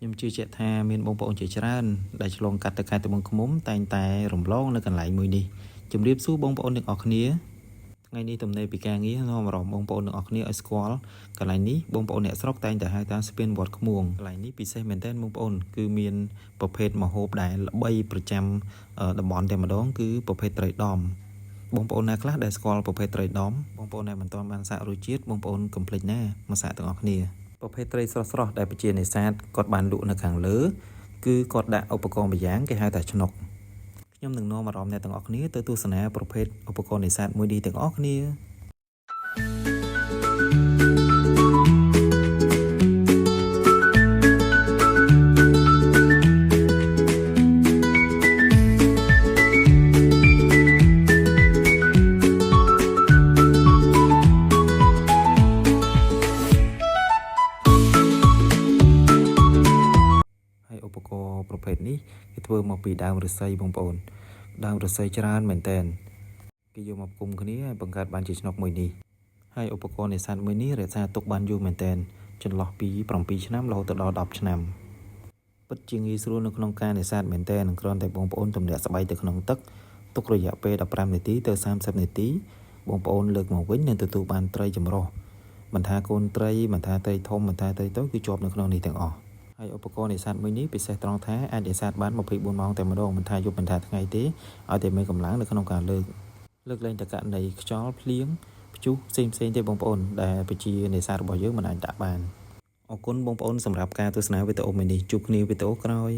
ខ្ញុំជឿជាក់ថាមានបងប្អូនជាច្រើនដែលឆ្លងកាត់ទៅខេត្តត្បូងឃ្មុំតែងតែរំលងនៅកន្លែងមួយនេះជម្រាបសួរបងប្អូនទាំងអស់គ្នាថ្ងៃនេះទំនេរពីការងារនាំអារម្មណ៍បងប្អូនទាំងអស់គ្នាឲ្យស្គាល់កន្លែងនេះបងប្អូនអ្នកស្រុកតែងតែហៅថាស្ពានវត្តឃ្មួងកន្លែងនេះពិសេសមែនទែនបងប្អូនគឺមានប្រភេទម្ហូបដែលល្បីប្រចាំតំបន់តែម្ដងគឺប្រភេទត្រីដំបងប្អូនណាខ្លះដែលស្គាល់ប្រភេទត្រីដំបងប្អូនដែលមិនទាន់បានសាករសជាតិបងប្អូនកុំភ្លេចណាមកសាកទាំងអស់គ្នាប្រភេទត្រីស្រស់ៗដែលប្រជានេសាទគាត់បានលក់នៅខាងលើគឺគាត់ដាក់ឧបករណ៍ម្យ៉ាងគេហៅថាឆ្នុកខ្ញុំនឹងនាំអារម្មណ៍អ្នកទាំងអស់គ្នាទៅទស្សនាប្រភេទឧបករណ៍នេសាទមួយនេះទាំងអស់គ្នាឧបករណ៍ប្រភេទនេះគេធ្វើមកពីដើមឫស្សីបងប្អូនដើមឫស្សីច្រើនមែនតើគេយកមកគុំគ្នាហើយបង្កើតបានជាឆ្នុកមួយនេះហើយឧបករណ៍នេសាទមួយនេះរក្សាទុកបានយូរមែនតើចន្លោះពី7ឆ្នាំរហូតដល់10ឆ្នាំពិតជាងាយស្រួលនៅក្នុងការនេសាទមែនតើនឹងគ្រាន់តែបងប្អូនទម្លាក់ស្បៃទៅក្នុងទឹកទុករយៈពេល15នាទីទៅ30នាទីបងប្អូនលើកមកវិញនឹងទទួលបានត្រីចម្រុះមិនថាកូនត្រីមិនថាត្រីធំមិនថាត្រីតូចគឺជាប់នៅក្នុងនេះទាំងអស់ហើយឧបករណ៍នេសាទមួយនេះពិសេសត្រង់ថាអាចនេសាទបាន24ម៉ោងតែម្ដងមិនថាយប់មិនថាថ្ងៃទេឲ្យតែមានកម្លាំងនៅក្នុងការលើកលែងតែករណីខ្យល់ភ្លៀងព្យុះផ្សេងទេបងប្អូនដែលប្រជានេសាទរបស់យើងមិនអាចដាក់បានអរគុណបងប្អូនសម្រាប់ការទស្សនាវីដេអូមួយនេះជួបគ្នាវីដេអូក្រោយ